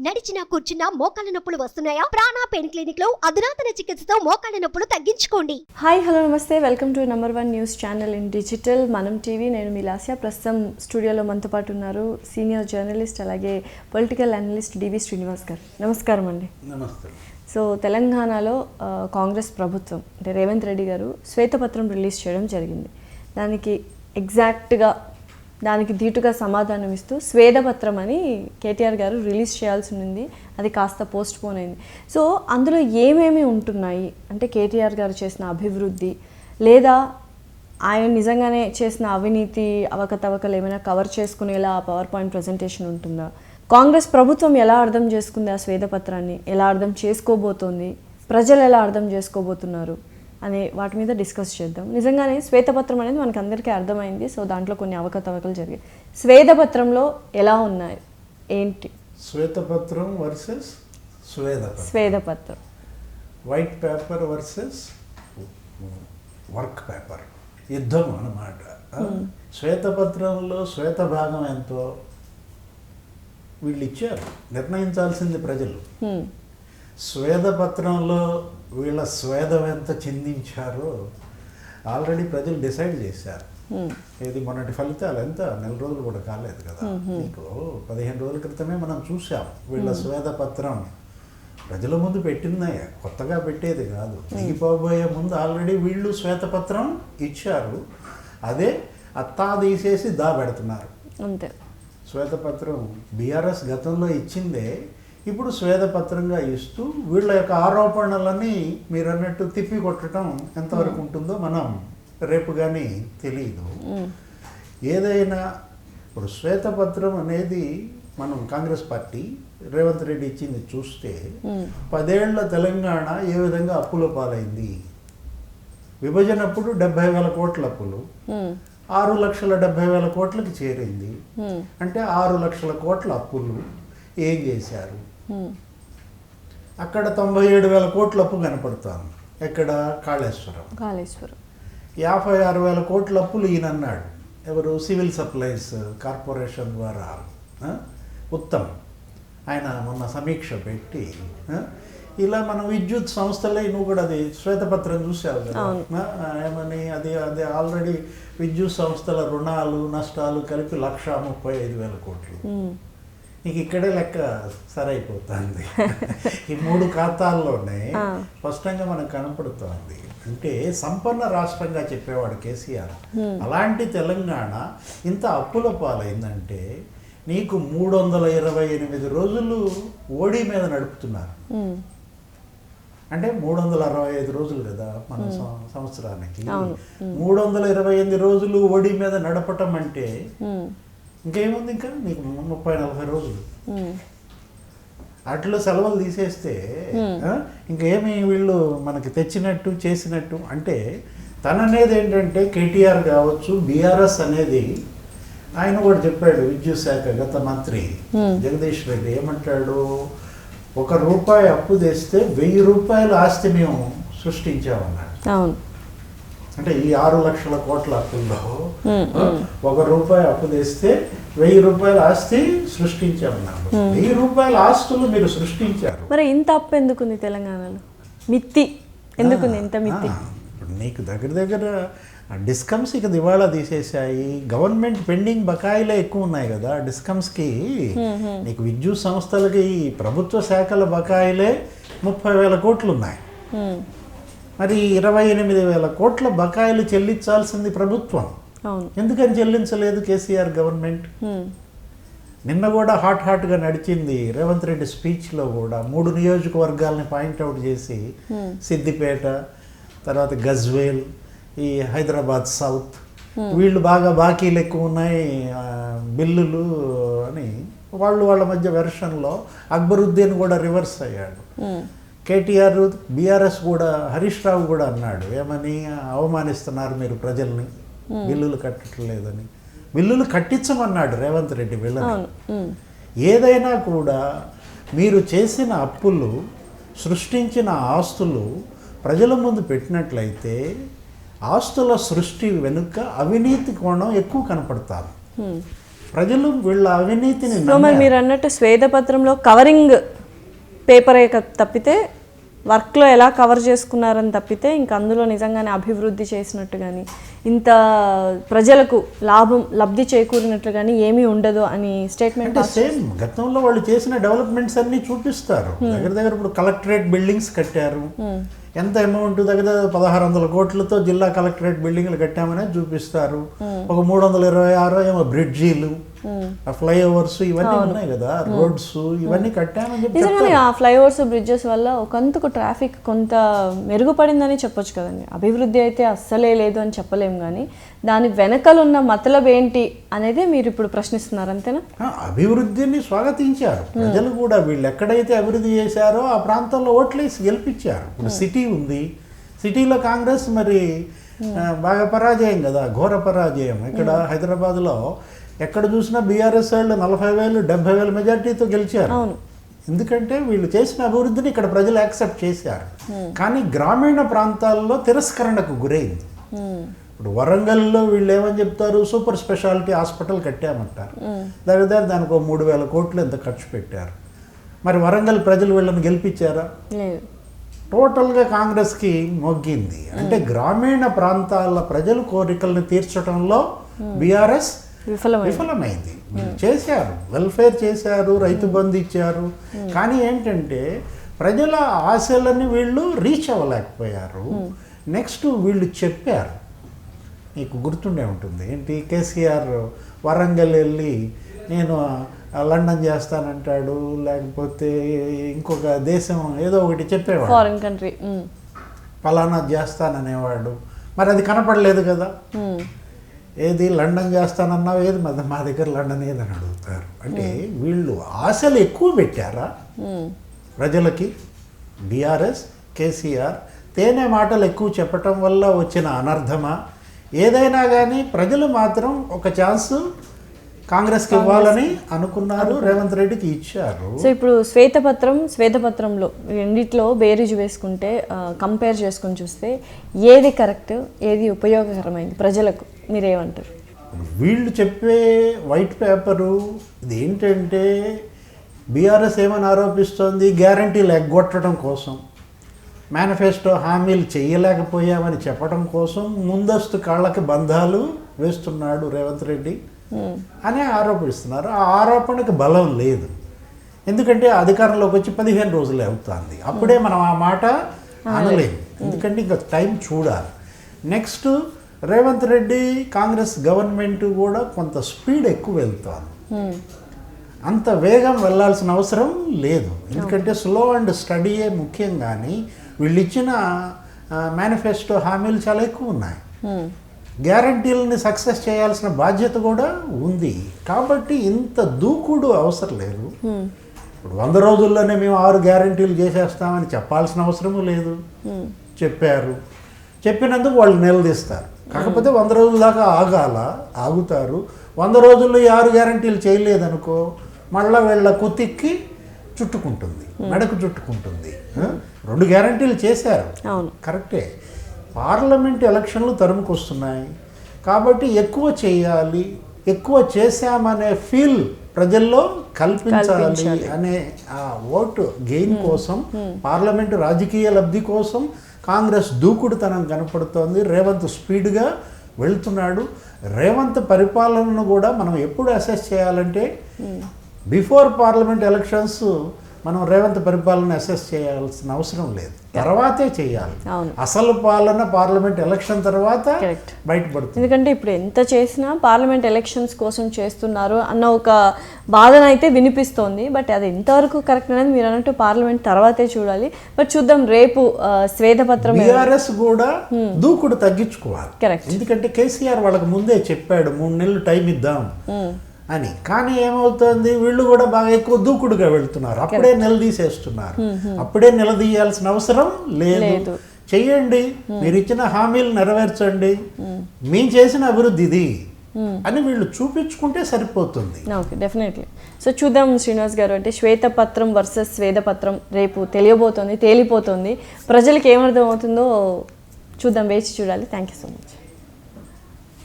నడిచినా కూర్చున్నా మోకాళ్ళ నొప్పులు వస్తున్నాయా? ప్రాణ పెయిన్ క్లినిక్ లో అధునాతన చికిత్సతో మోకాళ్ళ నొప్పులు తగ్గించుకోండి. హాయ్ హలో నమస్తే, welcome to number 1 news channel in digital మనం టీవీ. నేను మీ లాస్య. ప్రస్తుతం స్టూడియోలో మనతో పాటు ఉన్నారు సీనియర్ జర్నలిస్ట్ అలాగే పొలిటికల్ అనలిస్ట్ డివి శ్రీనివాస్ గారు. నమస్కారం అండి. నమస్తే. సో తెలంగాణలో కాంగ్రెస్ ప్రభుత్వం అంటే రేవంత్ రెడ్డి గారు శ్వేతపత్రం రిలీజ్ చేయడం జరిగింది. దానికి ఎగ్జాక్ట్గా దానికి ధీటుగా సమాధానం ఇస్తూ స్వేదపత్రం అని కేటీఆర్ గారు రిలీజ్ చేయాల్సి ఉంది. అది కాస్త పోస్ట్ పోన్ అయింది. సో అందులో ఏమేమి ఉంటున్నాయి అంటే కేటీఆర్ గారు చేసిన అభివృద్ధి లేదా ఆయన నిజంగానే చేసిన అవినీతి అవకతవకలు ఏమైనా కవర్ చేసుకునేలా ఆ పవర్ పాయింట్ ప్రజెంటేషన్ ఉంటుందా? కాంగ్రెస్ ప్రభుత్వం ఎలా అర్థం చేసుకుంది ఆ స్వేదపత్రాన్ని, ఎలా అర్థం చేసుకోబోతోంది, ప్రజలు ఎలా అర్థం చేసుకోబోతున్నారు అనే వాటి మీద డిస్కస్ చేద్దాం. నిజంగానే శ్వేతపత్రం అనేది మనకు అందరికీ అర్థమైంది. సో దాంట్లో కొన్ని అవకతవకలు జరిగాయి. స్వేదపత్రంలో ఎలా ఉన్నాయి ఏంటి? శ్వేతపత్రం వర్సెస్ స్వేదపత్రం, white paper versus work paper, యుద్ధం అన్నమాట. శ్వేతపత్రంలో శ్వేత భాగం ఎంతో వీళ్ళు ఇచ్చారు, నిర్ణయించాల్సింది ప్రజలు. స్వేదపత్రంలో వీళ్ళ స్వేదం ఎంత చిందించారో ఆల్రెడీ ప్రజలు డిసైడ్ చేశారు. ఇది మొన్నటి ఫలితాలు ఎంత నెల రోజులు కూడా కాలేదు కదా, మీకు 15 రోజుల క్రితమే మనం చూసాం. వీళ్ళ స్వేదపత్రం ప్రజల ముందు పెట్టిందే, కొత్తగా పెట్టేది కాదు. దిగిపోబోయే ముందు ఆల్రెడీ వీళ్ళు శ్వేతపత్రం ఇచ్చారు. అదే అత్తా తీసేసి పెడుతున్నారు అంతే. శ్వేతపత్రం బీఆర్ఎస్ గతంలో ఇచ్చిందే ఇప్పుడు స్వేదపత్రంగా ఇస్తూ వీళ్ళ యొక్క ఆరోపణలని మీరు అన్నట్టు తిప్పి కొట్టడం ఎంతవరకు ఉంటుందో మనం రేపు కానీ తెలియదు. ఏదైనా ఇప్పుడు శ్వేతపత్రం అనేది మనం కాంగ్రెస్ పార్టీ రేవంత్ రెడ్డి ఇచ్చింది చూస్తే 10 ఏళ్ల తెలంగాణ ఏ విధంగా అప్పుల పాలైంది. విభజనప్పుడు 70,000 కోట్ల అప్పులు 6,70,000 కోట్లకి చేరింది. అంటే 6,00,000 కోట్ల అప్పులు ఏం చేశారు? అక్కడ 97,000 కోట్ల అప్పు కనపడతాను. ఎక్కడ? కాళేశ్వరం 56,000 కోట్ల అప్పులు ఈయన అన్నాడు. ఎవరు? సివిల్ సప్లైస్ కార్పొరేషన్ ద్వారా ఉత్తమ్ ఆయన మొన్న సమీక్ష పెట్టి ఇలా మనం విద్యుత్ సంస్థలే, నువ్వు కూడా అది శ్వేతపత్రం చూసావు కదా ఏమని, అది ఆల్రెడీ విద్యుత్ సంస్థల రుణాలు నష్టాలు కలిపి 1,35,000 కోట్లు. నీకు ఇక్కడే లెక్క సరైపోతుంది. ఈ 3 ఖాతాల్లోనే స్పష్టంగా మనకు కనపడుతోంది. అంటే సంపన్న రాష్ట్రంగా చెప్పేవాడు కేసీఆర్. అలాంటి తెలంగాణ ఇంత అప్పుల పాలైందంటే నీకు 328 రోజులు ఓడి మీద నడుపుతున్నారు. అంటే 365 రోజులు కదా మన సంవత్సరానికి. 328 రోజులు ఓడి మీద నడపటం అంటే ఇంకేముంది? ఇంకా నీకు 30-40 రోజులు అట్లా సెలవులు తీసేస్తే ఇంకేమి వీళ్ళు మనకి తెచ్చినట్టు చేసినట్టు. అంటే తననేది ఏంటంటే కేటీఆర్ కావచ్చు, బీఆర్ఎస్ అనేది ఆయన కూడా చెప్పాడు. విద్యుత్ శాఖ గత మంత్రి జగదీష్ రెడ్డి ఏమంటాడు? 1 రూపాయి అప్పు తెస్తే 1000 రూపాయల ఆస్తి మేము సృష్టించామన్నాడు. అంటే ఈ 6,00,000 కోట్ల అప్పుల్లో 1 రూపాయి అప్పు తెస్తే 1000 రూపాయల ఆస్తి సృష్టించామన్నారు. 1000 రూపాయల ఆస్తులు మీరు సృష్టించారు. మరి ఇంత అప్పు ఎందుకుంది తెలంగాణలో? మిత్తి ఎందుకుంది ఇంత మిత్తి? ఇప్పుడు నీకు దగ్గర డిస్కమ్స్ ఇక దివాళా తీసేసాయి. గవర్నమెంట్ పెండింగ్ బకాయిలే ఎక్కువ ఉన్నాయి కదా డిస్కమ్స్కి. నీకు విద్యుత్ సంస్థలకి ప్రభుత్వ శాఖల బకాయిలే 30,000 కోట్లు ఉన్నాయి. మరి 28,000 కోట్ల బకాయిలు చెల్లించాల్సింది ప్రభుత్వం. ఎందుకని చెల్లించలేదు కేసీఆర్ గవర్నమెంట్? నిన్న కూడా హాట్గా నడిచింది రేవంత్ రెడ్డి స్పీచ్లో కూడా 3 నియోజకవర్గాల్ని పాయింట్అవుట్ చేసి సిద్దిపేట, తర్వాత గజ్వేల్, ఈ హైదరాబాద్ సౌత్, వీళ్ళు బాగా బాకీలు ఎక్కువ ఉన్నాయి బిల్లులు అని వాళ్ళ మధ్య వెర్షన్లో అక్బరుద్దీన్ కూడా రివర్స్ అయ్యాడు. కేటీఆర్, బీఆర్ఎస్ కూడా, హరీష్ రావు కూడా అన్నాడు ఏమని, అవమానిస్తున్నారు మీరు ప్రజల్ని, బిల్లులు కట్టట్లేదని. బిల్లులు కట్టించమన్నాడు రేవంత్ రెడ్డి వీళ్ళని. ఏదైనా కూడా మీరు చేసిన అప్పులు, సృష్టించిన ఆస్తులు ప్రజల ముందు పెట్టినట్లయితే ఆస్తుల సృష్టి వెనుక అవినీతి కోణం ఎక్కువ కనపడతారు. ప్రజలు వీళ్ళ అవినీతిని సో మరి మీరు అన్నట్టు శ్వేతపత్రంలో కవరింగ్ పేపరే తప్పితే వర్క్లో ఎలా కవర్ చేసుకున్నారని తప్పితే ఇంకా అందులో నిజంగానే అభివృద్ధి చేసినట్టు కానీ ఇంత ప్రజలకు లబ్ధి చేకూరినట్లు కానీ ఏమీ ఉండదు అని స్టేట్మెంట్. అంటే సేమ్ గతంలో వాళ్ళు చేసిన డెవలప్మెంట్స్ అన్ని చూపిస్తారు. దగ్గర దగ్గర ఇప్పుడు కలెక్టరేట్ బిల్డింగ్స్ కట్టారు. ఎంత అమౌంట్ దగ్గర 1600 కోట్లతో జిల్లా కలెక్టరేట్ బిల్డింగ్లు కట్టామనే చూపిస్తారు. ఒక 326 ఏమో బ్రిడ్జీలు, ఫ్లైఓవర్స్ ఇవన్నీ ఉన్నాయి కదా, రోడ్స్ ఇవన్నీ కట్టామని చెప్పి నిజంగానే ఆ ఫ్లైఓవర్స్ బ్రిడ్జెస్ వల్ల ఒకంతకు ట్రాఫిక్ కొంత మెరుగుపడిందని చెప్పొచ్చు కదండి. అభివృద్ధి అయితే అస్సలే లేదు అని చెప్పలేము, కానీ దాని వెనకలున్న మతలబ్ ఏంటి అనేది మీరు ఇప్పుడు ప్రశ్నిస్తున్నారు, అంతేనా? అభివృద్ధిని స్వాగతించారు ప్రజలు కూడా. వీళ్ళు ఎక్కడైతే అభివృద్ధి చేశారో ఆ ప్రాంతంలో ఓట్లేసి గెలిపించారు. ఇప్పుడు సిటీ ఉంది, సిటీలో కాంగ్రెస్ మరి బాగా పరాజయం కదా, ఘోర పరాజయం. ఇక్కడ హైదరాబాద్లో ఎక్కడ చూసినా బీఆర్ఎస్ వాళ్ళు 40,000 70,000 మెజార్టీతో గెలిచారు. ఎందుకంటే వీళ్ళు చేసిన అభివృద్ధిని ఇక్కడ ప్రజలు యాక్సెప్ట్ చేశారు. కానీ గ్రామీణ ప్రాంతాల్లో తిరస్కరణకు గురైంది. ఇప్పుడు వరంగల్లో వీళ్ళు ఏమని చెప్తారు, సూపర్ స్పెషాలిటీ హాస్పిటల్ కట్టామంటారు. దగ్గర దానికి 3,000 కోట్లు ఎంత ఖర్చు పెట్టారు. మరి వరంగల్ ప్రజలు వీళ్ళని గెలిపించారా? టోటల్గా కాంగ్రెస్కి మొగ్గింది. అంటే గ్రామీణ ప్రాంతాల ప్రజల కోరికలను తీర్చడంలో బీఆర్ఎస్ విఫలమైంది. చేశారు, వెల్ఫేర్ చేశారు, రైతు బంధు ఇచ్చారు. కానీ ఏంటంటే ప్రజల ఆశలని వీళ్ళు రీచ్ అవ్వలేకపోయారు. నెక్స్ట్ వీళ్ళు చెప్పారు, మీకు గుర్తుండే ఉంటుంది ఏంటి, కేసీఆర్ వరంగల్ వెళ్ళి నేను లండన్ చేస్తానంటాడు, లేకపోతే ఇంకొక దేశం ఏదో ఒకటి చెప్పేవాడు, ఫారిన్ కంట్రీ ఫలానా చేస్తాననేవాడు. మరి అది కనపడలేదు కదా. ఏది లండన్ చేస్తానన్నావు, ఏది మా దగ్గర లండన్ ఏదని అడుగుతారు. అంటే వీళ్ళు ఆశలు ఎక్కువ పెట్టారా ప్రజలకి? బీఆర్ఎస్ కేసీఆర్ తేనె మాటలు ఎక్కువ చెప్పటం వల్ల వచ్చిన అనర్థమా? ఏదైనా కానీ ప్రజలు మాత్రం ఒక ఛాన్స్ కాంగ్రెస్కి ఇవ్వాలని అనుకున్నారు, రేవంత్ రెడ్డికి ఇచ్చారు. సో ఇప్పుడు శ్వేతపత్రంలో రెండిట్లో బేరీజు వేసుకుంటే కంపేర్ చేసుకొని చూస్తే ఏది కరెక్ట్, ఏది ఉపయోగకరమైంది ప్రజలకు, మీరేమంటారు? వీళ్ళు చెప్పే వైట్ పేపరు ఇది ఏంటంటే బీఆర్ఎస్ ఏమని ఆరోపిస్తోంది, గ్యారంటీలు ఎగ్గొట్టడం కోసం, మేనిఫెస్టో హామీలు చేయలేకపోయామని చెప్పడం కోసం ముందస్తు కాళ్ళకి బంధాలు వేస్తున్నాడు రేవంత్ రెడ్డి అని ఆరోపిస్తున్నారు. ఆ ఆరోపణకు బలం లేదు. ఎందుకంటే అధికారంలోకి వచ్చి 15 రోజులే అవుతుంది. అప్పుడే మనం ఆ మాట అనలేము. ఎందుకంటే ఇంకా టైం చూడాలి. నెక్స్ట్ రేవంత్ రెడ్డి కాంగ్రెస్ గవర్నమెంట్ కూడా కొంత స్పీడ్ ఎక్కువ వెళ్తుంది. అంత వేగం వెళ్ళాల్సిన అవసరం లేదు. ఎందుకంటే స్లో అండ్ స్టడీయే ముఖ్యం. కానీ వీళ్ళు ఇచ్చిన మేనిఫెస్టో హామీలు చాలా ఎక్కువ ఉన్నాయి. గ్యారంటీలని సక్సెస్ చేయాల్సిన బాధ్యత కూడా ఉంది. కాబట్టి ఇంత దూకుడు అవసరం లేదు. ఇప్పుడు 100 రోజుల్లోనే మేము 6 గ్యారంటీలు చేసేస్తామని చెప్పాల్సిన అవసరము లేదు. చెప్పారు, చెప్పినందుకు వాళ్ళు నిలదీస్తారు. కాకపోతే 100 రోజుల దాకా ఆగుతారు. 100 రోజుల్లో ఈ 6 గ్యారంటీలు చేయలేదనుకో మళ్ళీ వీళ్ళ కుతిక్కి చుట్టుకుంటుంది, మెడకు చుట్టుకుంటుంది. 2 గ్యారంటీలు చేశారు, కరెక్టే. పార్లమెంట్ ఎలక్షన్లు తరుముకొస్తున్నాయి కాబట్టి ఎక్కువ చేయాలి, ఎక్కువ చేశామనే ఫీల్ ప్రజల్లో కల్పించాలి అనే ఆ ఓటు గెయిన్ కోసం, పార్లమెంటు రాజకీయ లబ్ధి కోసం కాంగ్రెస్ దూకుడుతనం కనపడుతోంది. రేవంత్ స్పీడ్గా వెళ్తున్నాడు. రేవంత్ పరిపాలనను కూడా మనం ఎప్పుడు అసెస్ చేయాలంటే బిఫోర్ పార్లమెంట్ ఎలక్షన్స్ మనం రేవంత్ పరిపాలన అసెస్ చేయాల్సిన అవసరం లేదు, తర్వాతే చేయాలి. అసలు పాలన పార్లమెంట్ ఎలక్షన్ తర్వాత బయటపడుతుంది. ఎందుకంటే ఇప్పుడు ఎంత చేసినా పార్లమెంట్ ఎలక్షన్స్ కోసం చేస్తున్నారు అన్న ఒక బాధన అయితే వినిపిస్తోంది. బట్ అది ఎంతవరకు కరెక్ట్ అనేది మీరు అన్నట్టు పార్లమెంట్ తర్వాతే చూడాలి. బట్ చూద్దాం రేపు శ్వేతపత్రం. బీఆర్ఎస్ కూడా దూకుడు తగ్గించుకోవాలి. ఎందుకంటే కేసీఆర్ వాళ్ళకి ముందే చెప్పాడు 3 నెలలు టైం ఇద్దాం అని. కానీ ఏమవుతుంది, వీళ్ళు కూడా బాగా ఎక్కువ దూకుడుగా వెళ్తున్నారు. అప్పుడే నిలదీసేస్తున్నారు. అప్పుడే నిలదీయాల్సిన అవసరం లేదు. చెయ్యండి, మీరు ఇచ్చిన హామీలు నెరవేర్చండి, మేము చేసిన అభివృద్ధి ఇది అని వీళ్ళు చూపించుకుంటే సరిపోతుంది. Okay, definitely. సో చూద్దాం శ్రీనివాస్ గారు, అంటే శ్వేతపత్రం వర్సెస్ స్వేదపత్రం రేపు తేలిపోతుంది. ప్రజలకు ఏమర్థం అవుతుందో చూద్దాం, వేచి చూడాలి. Thank you so much.